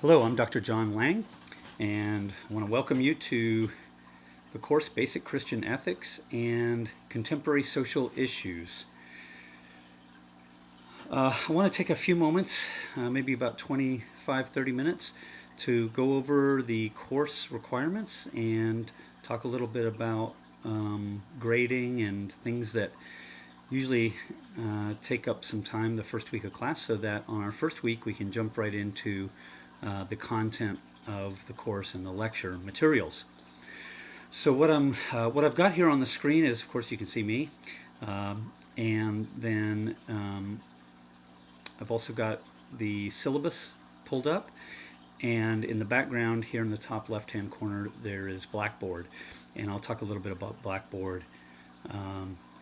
Hello, I'm Dr. John Lang, and I want to welcome you to the course Basic Christian Ethics and Contemporary Social Issues. I want to take a few moments, maybe about 25-30 minutes, to go over the course requirements and talk a little bit about grading and things that usually take up some time the first week of class, so that on our first week we can jump right into the content of the course and the lecture materials. So what I've got here on the screen is, of course, you can see me, and then I've also got the syllabus pulled up, and in the background here in the top left-hand corner there is Blackboard, and I'll talk a little bit about Blackboard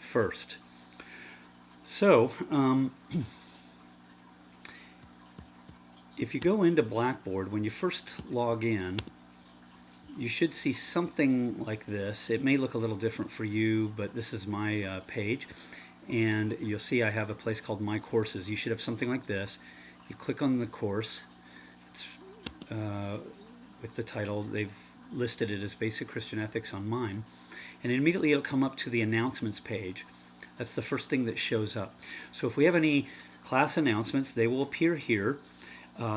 first. So if you go into Blackboard, when you first log in, you should see something like this. It may look a little different for you, but this is my page, and you'll see I have a place called My Courses. You should have something like this. You click on the course with the title. They've listed it as Basic Christian Ethics on mine, and immediately it'll come up to the announcements page. That's the first thing that shows up. So if we have any class announcements, they will appear here.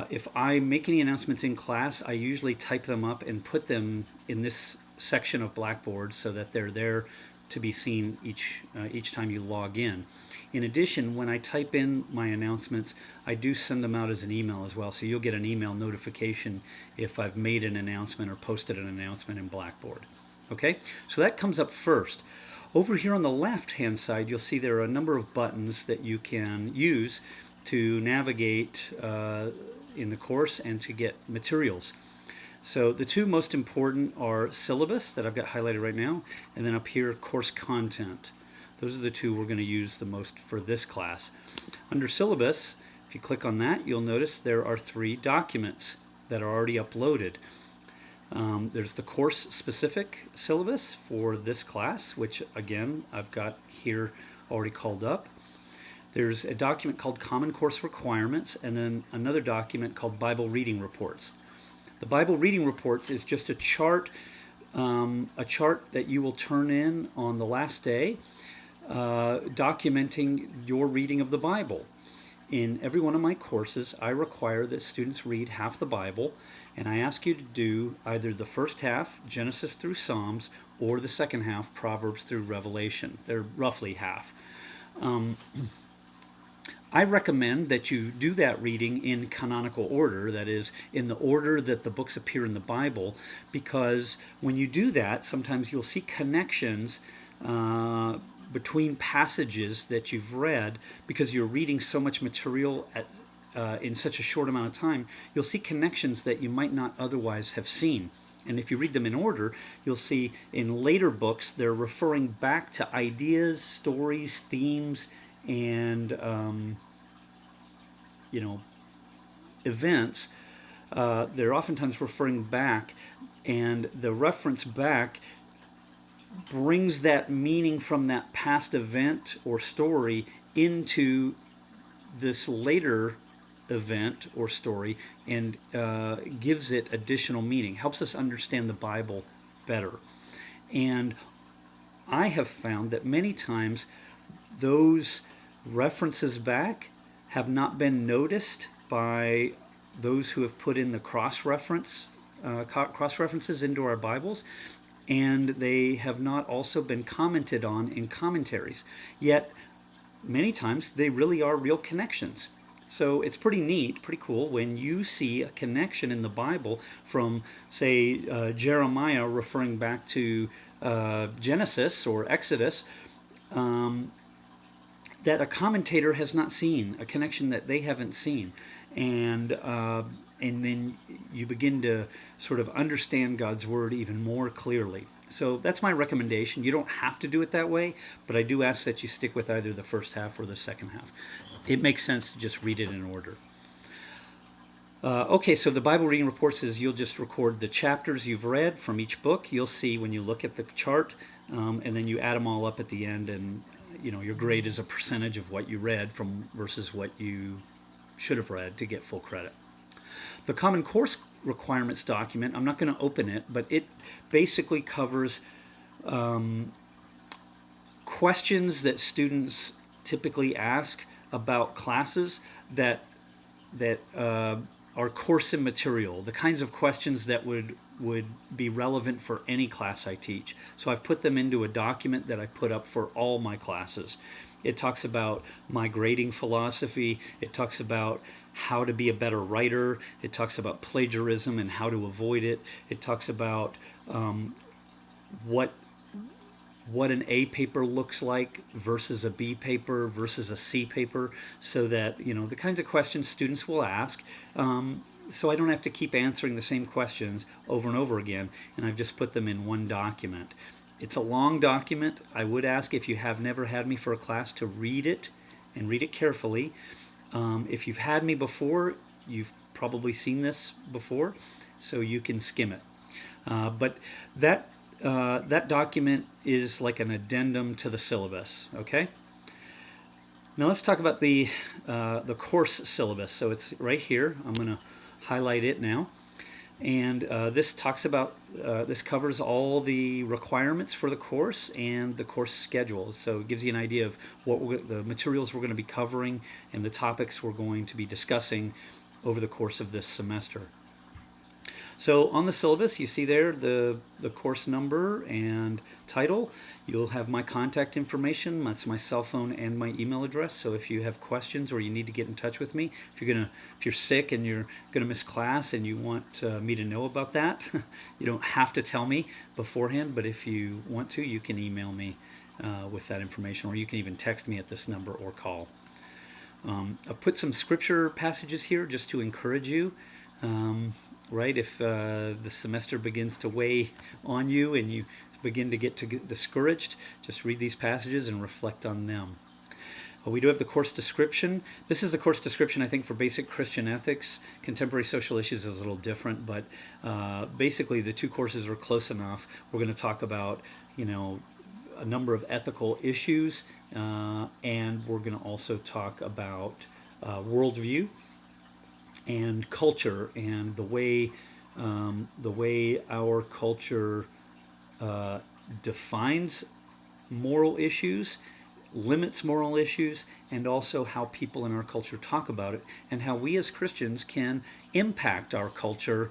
If I make any announcements in class, I usually type them up and put them in this section of Blackboard so that they're there to be seen each time you log in. In addition, when I type in my announcements, I do send them out as an email as well, so you'll get an email notification if I've made an announcement or posted an announcement in Blackboard. Okay, so that comes up first. Over here on the left-hand side, you'll see there are a number of buttons that you can use to navigate in the course and to get materials. So the two most important are syllabus, that I've got highlighted right now, and then up here, course content. Those are the two we're going to use the most for this class. Under syllabus, if you click on that, you'll notice there are 3 documents that are already uploaded. There's the course-specific syllabus for this class, which again I've got here already called up. There's a document called Common Course Requirements, and then another document called Bible Reading Reports. The Bible Reading Reports is just a chart that you will turn in on the last day, documenting your reading of the Bible. In every one of my courses, I require that students read half the Bible, and I ask you to do either the first half, Genesis through Psalms, or the second half, Proverbs through Revelation. They're roughly half. I recommend that you do that reading in canonical order, that is, in the order that the books appear in the Bible, because when you do that, sometimes you'll see connections between passages that you've read, because you're reading so much material in such a short amount of time. You'll see connections that you might not otherwise have seen. And if you read them in order, you'll see in later books they're referring back to ideas, stories, themes, and events. They're oftentimes referring back, and the reference back brings that meaning from that past event or story into this later event or story, and gives it additional meaning, helps us understand the Bible better. And I have found that many times those references back have not been noticed by those who have put in the cross-references into our Bibles, and they have not also been commented on in commentaries. Yet, many times, they really are real connections. So it's pretty neat, pretty cool, when you see a connection in the Bible from, say, Jeremiah referring back to Genesis or Exodus, that a commentator has not seen, a connection that they haven't seen. And then you begin to sort of understand God's Word even more clearly. So that's my recommendation. You don't have to do it that way, but I do ask that you stick with either the first half or the second half. It makes sense to just read it in order. Okay, so the Bible Reading Reports is you'll just record the chapters you've read from each book. You'll see when you look at the chart, and then you add them all up at the end, and your grade is a percentage of what you read from versus what you should have read to get full credit. The Common Course requirements document, I'm not going to open it, but it basically covers questions that students typically ask about classes that are course immaterial, the kinds of questions that would be relevant for any class I teach. So I've put them into a document that I put up for all my classes. It talks about my grading philosophy. It talks about how to be a better writer. It talks about plagiarism and how to avoid it. It talks about what an A paper looks like versus a B paper versus a C paper, so that, the kinds of questions students will ask. So I don't have to keep answering the same questions over and over again, and I've just put them in one document. It's a long document. I would ask, if you have never had me for a class, to read it and read it carefully. If you've had me before, you've probably seen this before, so you can skim it. But that document is like an addendum to the syllabus, okay? Now let's talk about the course syllabus. So it's right here. I'm going to highlight it now. And this talks about, this covers all the requirements for the course and the course schedule. So it gives you an idea of what the materials we're going to be covering and the topics we're going to be discussing over the course of this semester. So on the syllabus, you see there the course number and title. You'll have my contact information. That's my cell phone and my email address. So if you have questions or you need to get in touch with me, if you're sick and you're gonna miss class and you want me to know about that, you don't have to tell me beforehand. But if you want to, you can email me with that information, or you can even text me at this number or call. I've put some scripture passages here just to encourage you. Right, if the semester begins to weigh on you and you begin to get discouraged, just read these passages and reflect on them. We do have the course description. This is the course description, I think, for basic Christian ethics. Contemporary social issues is a little different, but basically the two courses are close enough. We're going to talk about, a number of ethical issues, and we're going to also talk about worldview and culture, and the way our culture defines moral issues, limits moral issues, and also how people in our culture talk about it, and how we as Christians can impact our culture,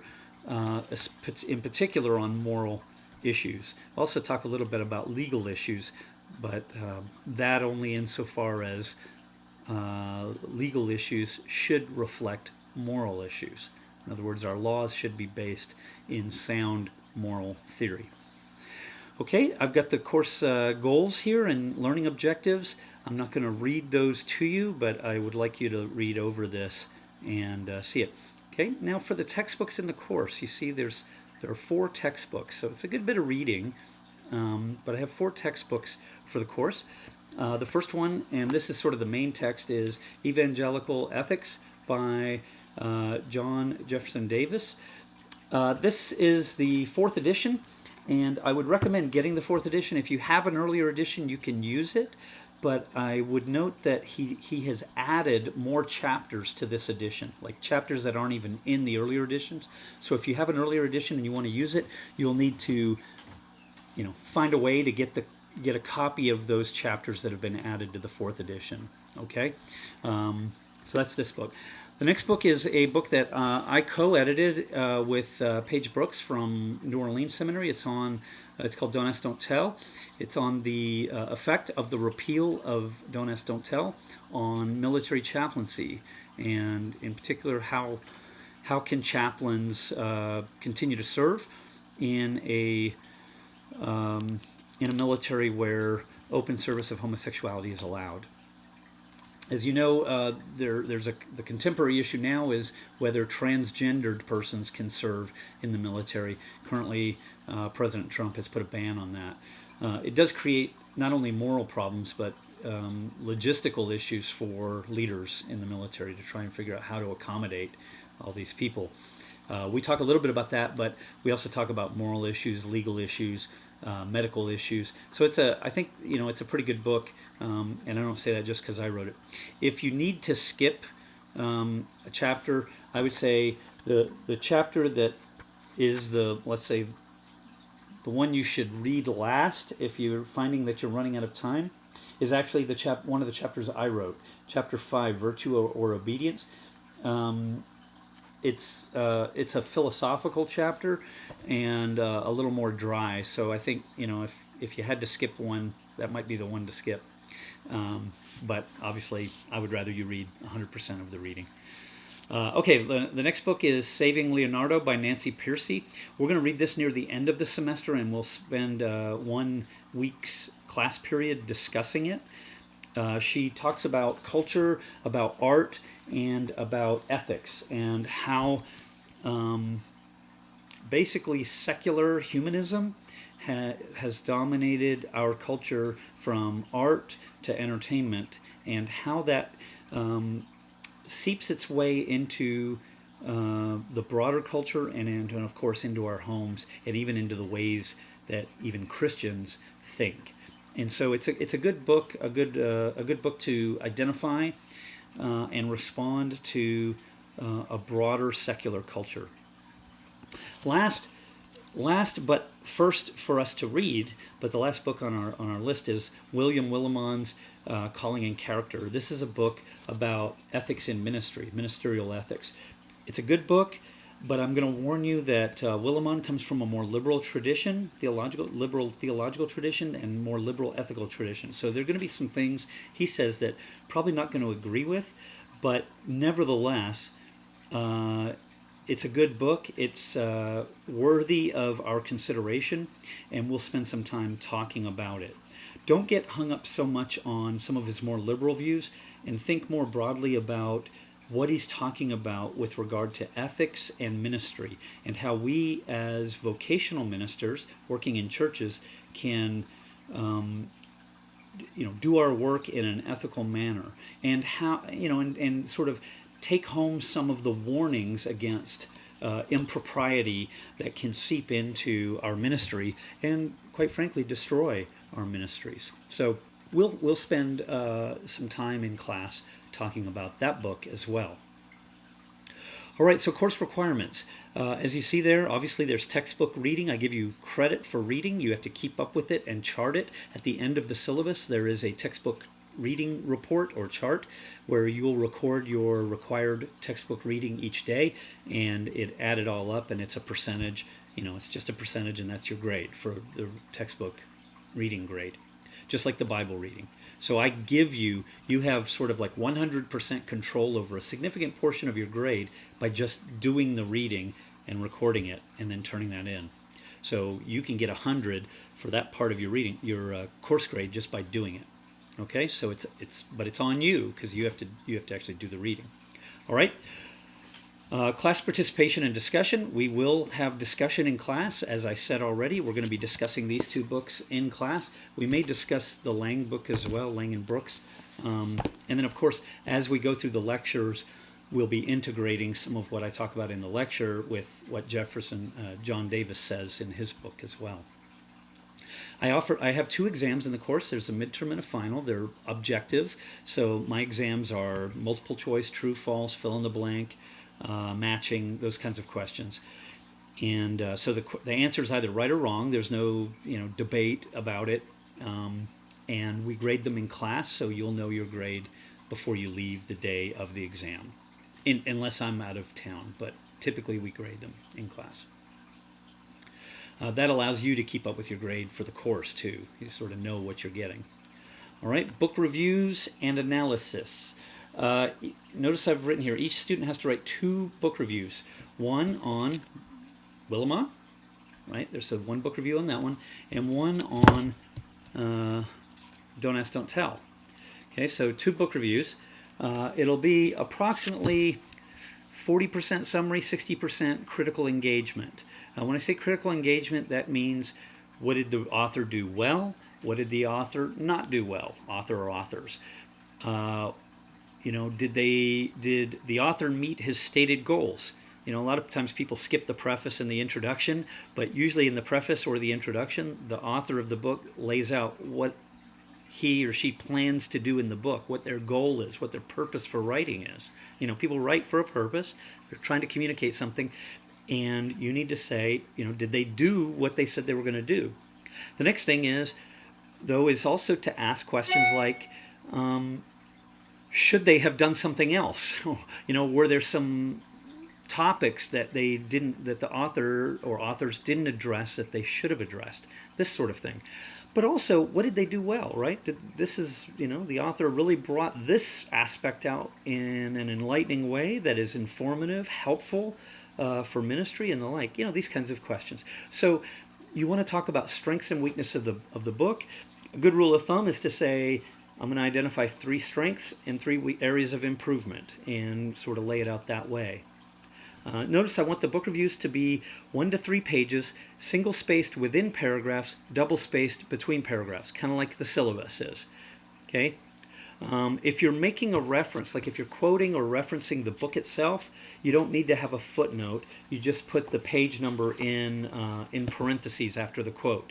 in particular on moral issues. I'll also talk a little bit about legal issues, but that only insofar as legal issues should reflect moral issues. In other words, our laws should be based in sound moral theory. Okay, I've got the course goals here and learning objectives. I'm not going to read those to you, but I would like you to read over this and see it. Okay, now for the textbooks in the course, you see there are 4 textbooks, so it's a good bit of reading, but I have 4 textbooks for the course. The first one, and this is sort of the main text, is Evangelical Ethics by John Jefferson Davis. This is the 4th edition, and I would recommend getting the 4th edition. If you have an earlier edition, you can use it, but I would note that he has added more chapters to this edition, like chapters that aren't even in the earlier editions. So if you have an earlier edition and you want to use it, you'll need to find a way to get a copy of those chapters that have been added to the 4th edition. Okay, so that's this book. The next book is a book that I co-edited with Paige Brooks from New Orleans Seminary. It's called Don't Ask, Don't Tell. It's on the effect of the repeal of Don't Ask, Don't Tell on military chaplaincy, and in particular how can chaplains continue to serve in a military where open service of homosexuality is allowed. As you know, the contemporary issue now is whether transgendered persons can serve in the military. Currently, President Trump has put a ban on that. It does create not only moral problems, but logistical issues for leaders in the military to try and figure out how to accommodate all these people. We talk a little bit about that, but we also talk about moral issues, legal issues, medical issues. So I think it's a pretty good book, and I don't say that just because I wrote it. If you need to skip a chapter, I would say The chapter that is let's say, the one you should read last if you're finding that you're running out of time is actually one of the chapters I wrote, chapter 5, Virtue or Obedience. Um, it's a philosophical chapter and a little more dry. So I think, if you had to skip one, that might be the one to skip. But obviously, I would rather you read 100% of the reading. Okay, the next book is Saving Leonardo by Nancy Pearcey. We're going to read this near the end of the semester, and we'll spend 1 week's class period discussing it. She talks about culture, about art, and about ethics, and how basically secular humanism has dominated our culture from art to entertainment, and how that seeps its way into the broader culture and of course into our homes and even into the ways that even Christians think. And so it's a good book, a good book to identify and respond to a broader secular culture. Last but first for us to read, but the last book on our list is William Willimon's Calling and Character. This is a book about ethics in ministry, ministerial ethics. It's a good book, but I'm going to warn you that Willimon comes from a more liberal tradition, liberal theological tradition, and more liberal ethical tradition. So there are going to be some things he says that probably not going to agree with, but nevertheless, it's a good book. It's worthy of our consideration, and we'll spend some time talking about it. Don't get hung up so much on some of his more liberal views, and think more broadly about what he's talking about with regard to ethics and ministry, and how we as vocational ministers working in churches can do our work in an ethical manner, and how and sort of take home some of the warnings against impropriety that can seep into our ministry and, quite frankly, destroy our ministries. So we'll spend some time in class talking about that book as well. All right, so course requirements. As you see there, obviously there's textbook reading. I give you credit for reading. You have to keep up with it and chart it. At the end of the syllabus, there is a textbook reading report or chart where you will record your required textbook reading each day, and it add it all up, and it's a percentage. It's just a percentage, and that's your grade for the textbook reading grade, just like the Bible reading. So I give you have sort of like 100% control over a significant portion of your grade by just doing the reading and recording it and then turning that in. So you can get 100 for that part of your reading, your course grade, just by doing it. Okay, so it's on you, because you have to actually do the reading. All right. Class participation and discussion. We will have discussion in class. As I said already, we're going to be discussing these 2 books in class. We may discuss the Lang book as well, Lang and Brooks. And then, of course, as we go through the lectures, we'll be integrating some of what I talk about in the lecture with what John Davis says in his book as well. I have 2 exams in the course. There's a midterm and a final. They're objective. So my exams are multiple choice, true, false, fill in the blank, matching, those kinds of questions. And so the answer is either right or wrong. There's no debate about it. And we grade them in class, so you'll know your grade before you leave the day of the exam, unless I'm out of town. But typically we grade them in class. That allows you to keep up with your grade for the course too. You sort of know what you're getting. All right, book reviews and analysis. Notice I've written here, each student has to write 2 book reviews. One on Willimon, right? There's one book review on that one, and one on Don't Ask, Don't Tell. Okay, so 2 book reviews. It'll be approximately 40% summary, 60% critical engagement. When I say critical engagement, that means what did the author do well? What did the author not do well? Author or authors. Did the author meet his stated goals? A lot of times people skip the preface and the introduction, but usually in the preface or the introduction, the author of the book lays out what he or she plans to do in the book, what their goal is, what their purpose for writing is. You know, people write for a purpose. They're trying to communicate something, and you need to say, you know, did they do what they said they were going to do? The next thing is, though, is also to ask questions like, should they have done something else? You know, were there some topics that they didn't, that the author or authors didn't address that they should have addressed? This sort of thing. But also, what did they do well, right? This is, you know, the author really brought this aspect out in an enlightening way that is informative, helpful for ministry and the like. You know, these kinds of questions. So you want to talk about strengths and weakness of the book. A good rule of thumb is to say, I'm going to identify 3 strengths and 3 areas of improvement and sort of lay it out that way. Notice I want the book reviews to be 1 to 3 pages, single-spaced within paragraphs, double-spaced between paragraphs, kind of like the syllabus is. Okay? If you're making a reference, like if you're quoting or referencing the book itself, you don't need to have a footnote. You just put the page number in parentheses after the quote.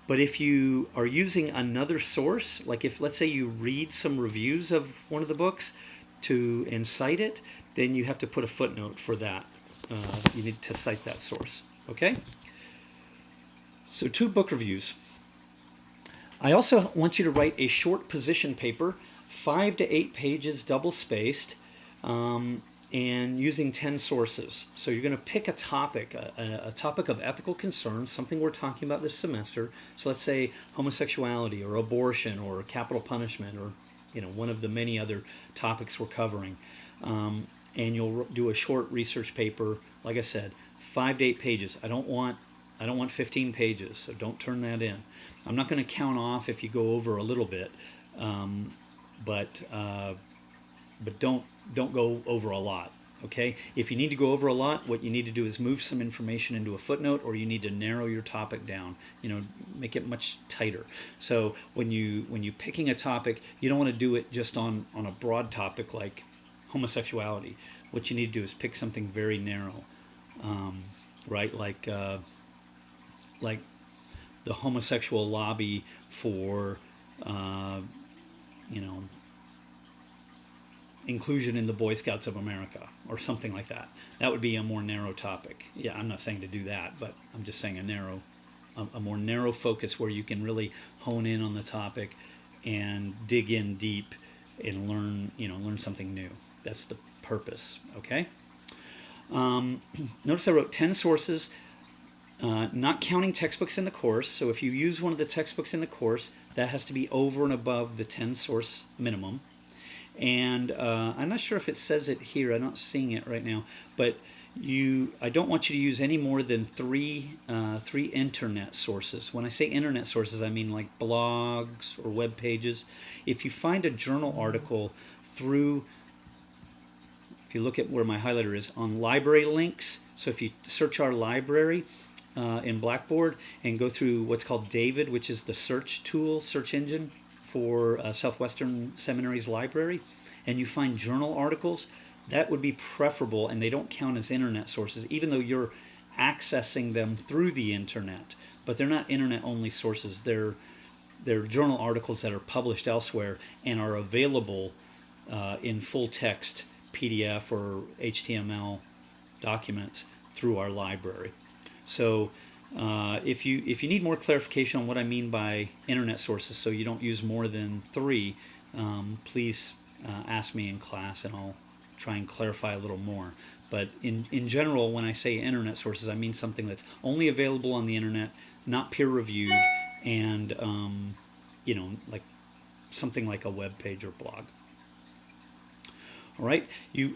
But if you are using another source, like if, let's say, you read some reviews of one of the books and cite it, then you have to put a footnote for that. You need to cite that source. Okay? So 2 book reviews. I also want you to write a short position paper, 5 to 8 pages, double-spaced, and using 10 sources. So you're going to pick a topic, a topic of ethical concern, something we're talking about this semester. So let's say homosexuality or abortion or capital punishment or, you know, one of the many other topics we're covering. And you'll do a short research paper, like I said, 5 to 8 pages. I don't want 15 pages, so don't turn that in. I'm not going to count off if you go over a little bit, but don't go over a lot. Okay? If you need to go over a lot, what you need to do is move some information into a footnote, or you need to narrow your topic down. You know, make it much tighter. So when you're picking a topic, you don't want to do it just on a broad topic like homosexuality. What you need to do is pick something very narrow, right? Like the homosexual lobby for, you know, inclusion in the Boy Scouts of America or something like that. That would be a more narrow topic. Yeah, I'm not saying to do that, but I'm just saying a more narrow focus where you can really hone in on the topic and dig in deep and learn something new. That's the purpose, okay? Notice I wrote 10 sources, not counting textbooks in the course. So if you use one of the textbooks in the course, that has to be over and above the 10 source minimum. And I'm not sure if it says it here. I'm not seeing it right now. But I don't want you to use any more than three internet sources. When I say internet sources, I mean like blogs or web pages. If you find a journal article through, if you look at where my highlighter is, on library links, so if you search our library in Blackboard and go through what's called David, which is the search engine for Southwestern Seminary's library, and you find journal articles, that would be preferable, and they don't count as internet sources, even though you're accessing them through the internet. But they're not internet-only sources. They're journal articles that are published elsewhere and are available in full text PDF or HTML documents through our library. So if you need more clarification on what I mean by internet sources, so you don't use more than 3, please ask me in class and I'll try and clarify a little more. But in general, when I say internet sources, I mean something that's only available on the internet, not peer-reviewed, and like something like a web page or blog. All right,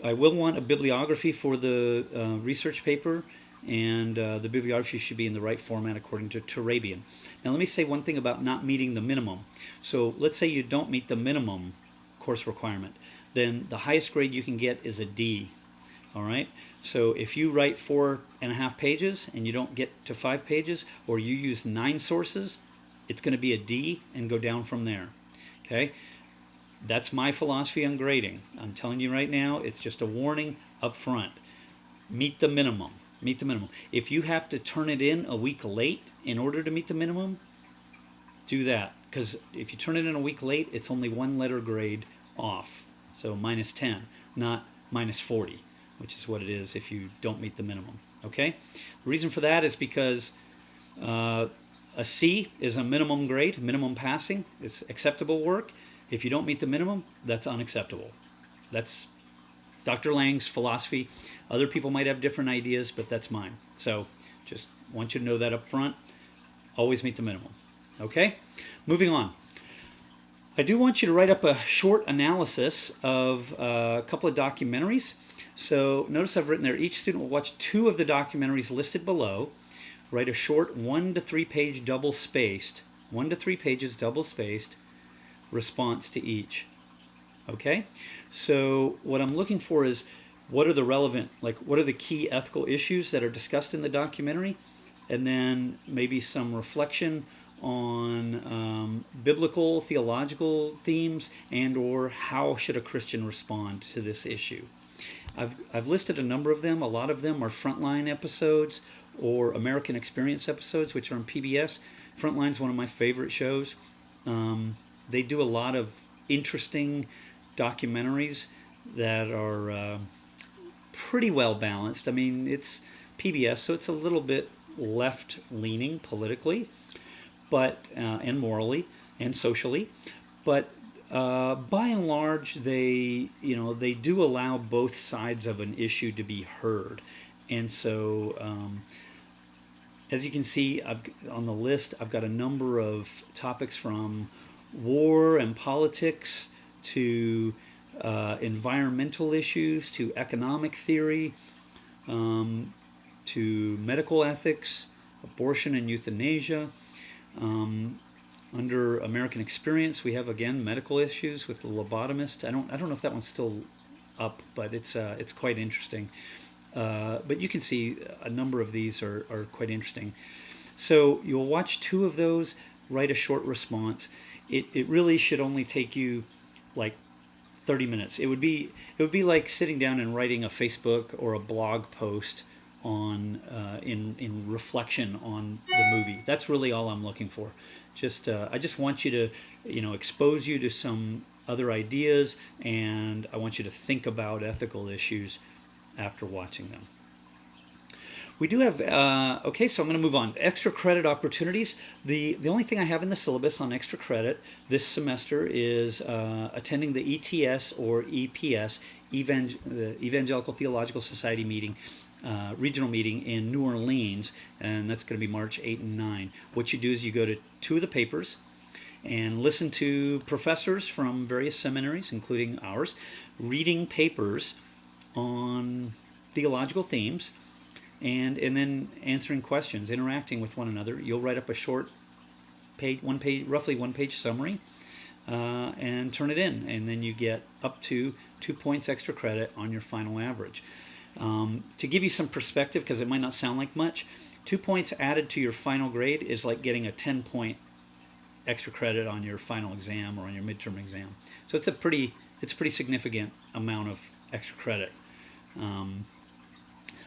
I will want a bibliography for the research paper, and the bibliography should be in the right format according to Turabian. Now let me say one thing about not meeting the minimum. So let's say you don't meet the minimum course requirement, then the highest grade you can get is a D. All right, so if you write 4.5 pages and you don't get to 5 pages, or you use 9 sources, it's going to be a D and go down from there. Okay, that's my philosophy on grading. I'm telling you right now, it's just a warning up front. Meet the minimum. Meet the minimum. If you have to turn it in a week late in order to meet the minimum, do that. because if you turn it in a week late, it's only one letter grade off. So -10, not -40, which is what it is if you don't meet the minimum. Okay? The reason for that is because a C is a minimum grade, minimum passing. It's acceptable work. If you don't meet the minimum, that's unacceptable. That's Dr. Lang's philosophy. Other people might have different ideas, but that's mine. So just want you to know that up front. Always meet the minimum. Okay? Moving on. I do want you to write up a short analysis of a couple of documentaries. So notice I've written there, each student will watch 2 of the documentaries listed below. Write a short 1 to 3 page double-spaced, 1 to 3 pages double-spaced response to each. Okay? So what I'm looking for is what are the relevant, like what are the key ethical issues that are discussed in the documentary, and then maybe some reflection on biblical, theological themes, and or how should a Christian respond to this issue. I've listed a number of them. A lot of them are Frontline episodes or American Experience episodes, which are on PBS. Frontline's one of my favorite shows. They do a lot of interesting documentaries that are pretty well balanced. I mean, it's PBS, so it's a little bit left-leaning politically, but and morally and socially, but by and large, they do allow both sides of an issue to be heard, and so as you can see, on the list, I've got a number of topics from war and politics to environmental issues to economic theory to medical ethics, abortion and euthanasia. Under American Experience, we have again medical issues with the lobotomist. I don't know if that one's still up, but it's quite interesting. But you can see a number of these are quite interesting. So you'll watch 2 of those, write a short response. It really should only take you like 30 minutes. It would be like sitting down and writing a Facebook or a blog post on in reflection on the movie. That's really all I'm looking for. I just want you to expose you to some other ideas, and I want you to think about ethical issues after watching them. We do have okay, so I'm going to move on. Extra credit opportunities. The only thing I have in the syllabus on extra credit this semester is attending the ETS or EPS, the Evangelical Theological Society meeting. Regional meeting in New Orleans, and that's going to be March 8 and 9. What you do is you go to 2 of the papers and listen to professors from various seminaries, including ours, reading papers on theological themes, and then answering questions, interacting with one another. You'll write up a short roughly one page summary, and turn it in, and then you get up to 2 points extra credit on your final average. To give you some perspective, because it might not sound like much, 2 points added to your final grade is like getting a 10-point extra credit on your final exam or on your midterm exam. So it's a pretty significant amount of extra credit.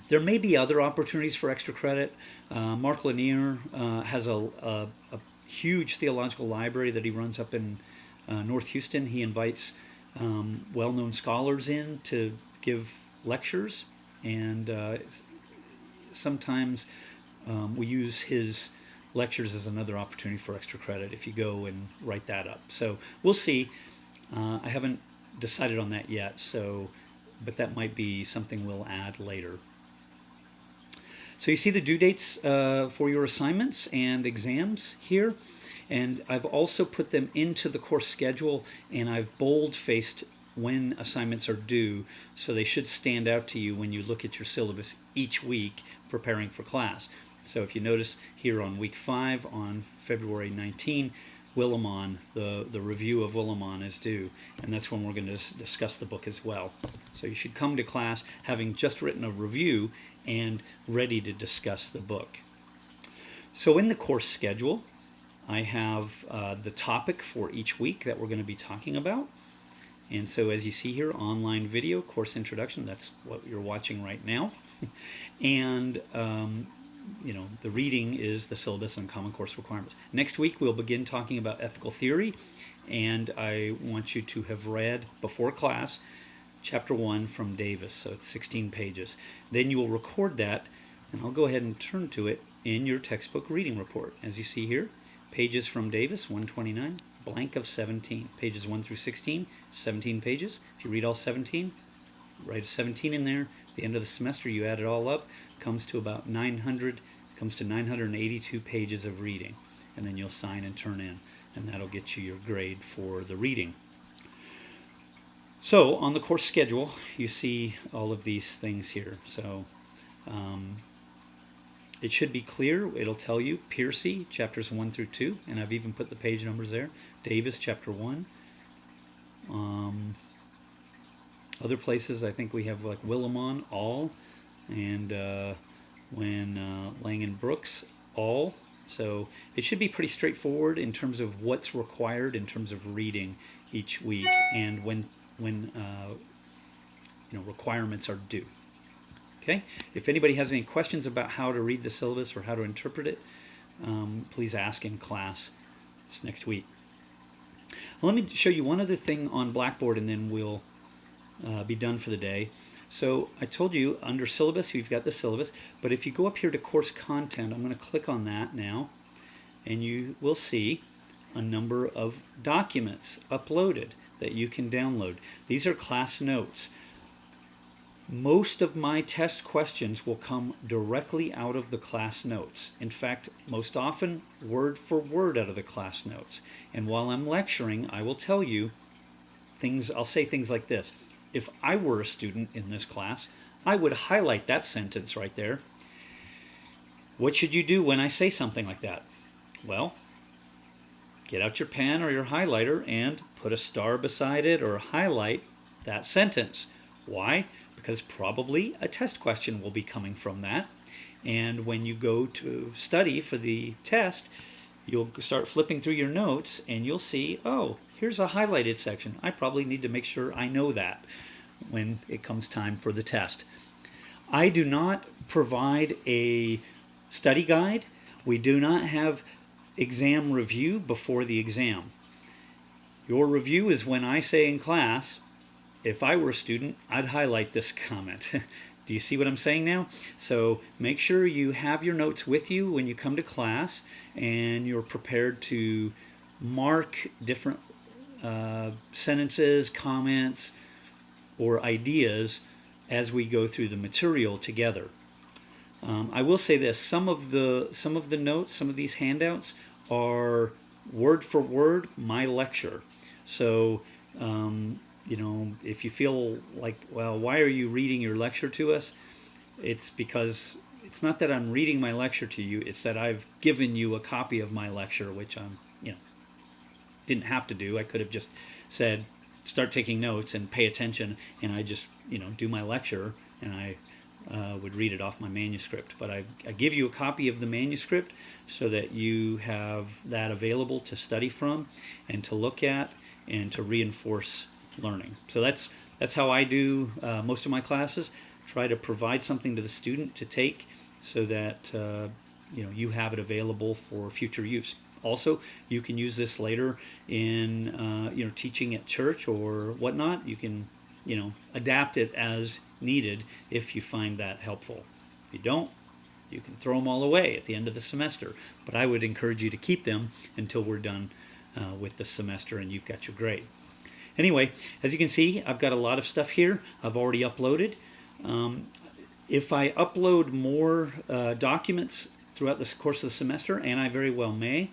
There may be other opportunities for extra credit. Mark Lanier has a huge theological library that he runs up in North Houston. He invites well-known scholars in to give lectures, and sometimes we use his lectures as another opportunity for extra credit if you go and write that up. So we'll see. I haven't decided on that yet, but that might be something we'll add later. So you see the due dates for your assignments and exams here, and I've also put them into the course schedule, and I've bold-faced when assignments are due, so they should stand out to you when you look at your syllabus each week preparing for class. So if you notice here on week 5 on February 19, Willimon, the review of Willimon is due, and that's when we're going to discuss the book as well. So you should come to class having just written a review and ready to discuss the book. So in the course schedule, I have the topic for each week that we're going to be talking about. And so as you see here, online video, course introduction, that's what you're watching right now. And the reading is the syllabus and Common Course requirements. Next week we'll begin talking about ethical theory, and I want you to have read before class chapter 1 from Davis, so it's 16 pages. Then you will record that, and I'll go ahead and turn to it in your textbook reading report. As you see here, pages from Davis, 129, blank of 17. Pages 1 through 16, 17 pages. If you read all 17, write a 17 in there. At the end of the semester, you add it all up, comes to about 982 pages of reading. And then you'll sign and turn in, and that'll get you your grade for the reading. So on the course schedule, you see all of these things here. So it should be clear. It'll tell you Piercy, chapters 1 through 2, and I've even put the page numbers there. Davis, chapter 1. Other places, I think we have like Willimon, all, and Langan-Brooks, all. So it should be pretty straightforward in terms of what's required in terms of reading each week and when requirements are due. Okay. If anybody has any questions about how to read the syllabus or how to interpret it, please ask in class this next week. Well, let me show you one other thing on Blackboard, and then we'll be done for the day. So I told you under syllabus, you've got the syllabus, but if you go up here to course content, I'm going to click on that now, and you will see a number of documents uploaded that you can download. These are class notes. Most of my test questions will come directly out of the class notes. In fact, most often word for word out of the class notes. And while I'm lecturing, I will tell you things, I'll say things like this. If I were a student in this class, I would highlight that sentence right there. What should you do when I say something like that? Well, get out your pen or your highlighter and put a star beside it or highlight that sentence. Why? Because probably a test question will be coming from that. And when you go to study for the test, you'll start flipping through your notes and you'll see, oh, here's a highlighted section. I probably need to make sure I know that when it comes time for the test. I do not provide a study guide. We do not have exam review before the exam. Your review is when I say in class, if I were a student, I'd highlight this comment. Do you see what I'm saying now? So make sure you have your notes with you when you come to class and you're prepared to mark different sentences, comments, or ideas as we go through the material together. I will say this, some of the notes, some of these handouts are word for word my lecture. So if you feel like, well, why are you reading your lecture to us? It's because it's not that I'm reading my lecture to you, it's that I've given you a copy of my lecture, which I'm, didn't have to do. I could have just said, start taking notes and pay attention, and I just, do my lecture, and I would read it off my manuscript. But I give you a copy of the manuscript so that you have that available to study from and to look at and to reinforce learning. So that's how I do most of my classes. Try to provide something to the student to take so that you have it available for future use. Also, you can use this later in teaching at church or whatnot. You can adapt it as needed if you find that helpful. If you don't, you can throw them all away at the end of the semester. But I would encourage you to keep them until we're done with the semester and you've got your grade. Anyway, as you can see, I've got a lot of stuff here I've already uploaded. If I upload more documents throughout the course of the semester, and I very well may,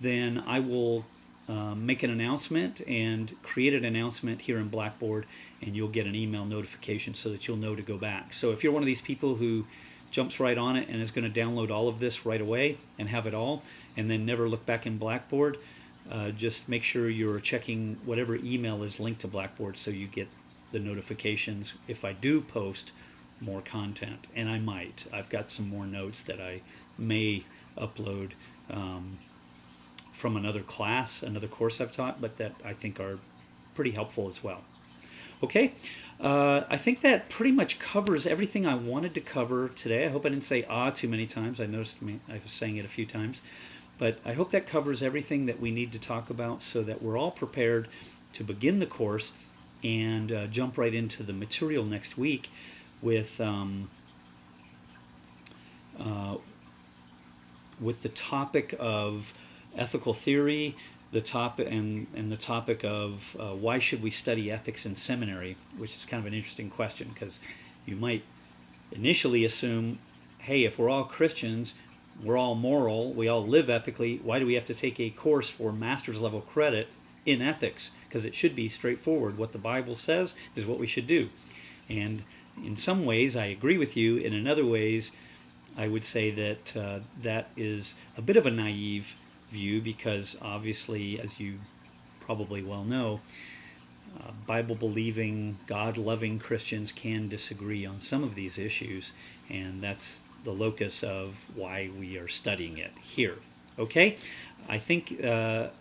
then I will make an announcement and create an announcement here in Blackboard, and you'll get an email notification so that you'll know to go back. So if you're one of these people who jumps right on it and is going to download all of this right away and have it all, and then never look back in Blackboard, just make sure you're checking whatever email is linked to Blackboard so you get the notifications if I do post more content. And I might. I've got some more notes that I may upload from another class, another course I've taught, but that I think are pretty helpful as well. Okay, I think that pretty much covers everything I wanted to cover today. I hope I didn't say too many times. I noticed I was saying it a few times. But I hope that covers everything that we need to talk about so that we're all prepared to begin the course and jump right into the material next week with the topic of ethical theory, the topic and the topic of why should we study ethics in seminary, which is kind of an interesting question because you might initially assume, hey, if we're all Christians, we're all moral, we all live ethically, why do we have to take a course for master's level credit in ethics? Because it should be straightforward. What the Bible says is what we should do. And in some ways, I agree with you. And in other ways, I would say that that is a bit of a naive view because obviously, as you probably well know, Bible-believing, God-loving Christians can disagree on some of these issues, and that's the locus of why we are studying it here. Okay, I think the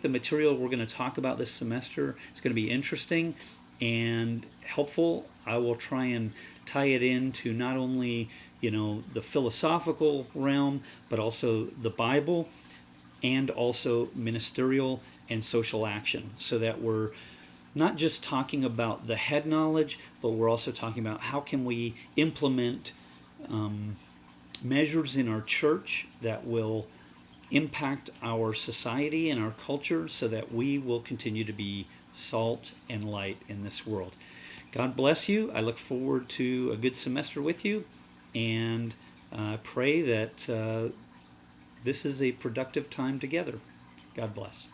material we're going to talk about this semester is going to be interesting and helpful. I will try and tie it into not only the philosophical realm, but also the Bible, and also ministerial and social action, so that we're not just talking about the head knowledge, but we're also talking about how can we implement measures in our church that will impact our society and our culture so that we will continue to be salt and light in this world. God bless you. I look forward to a good semester with you, and pray that this is a productive time together. God bless.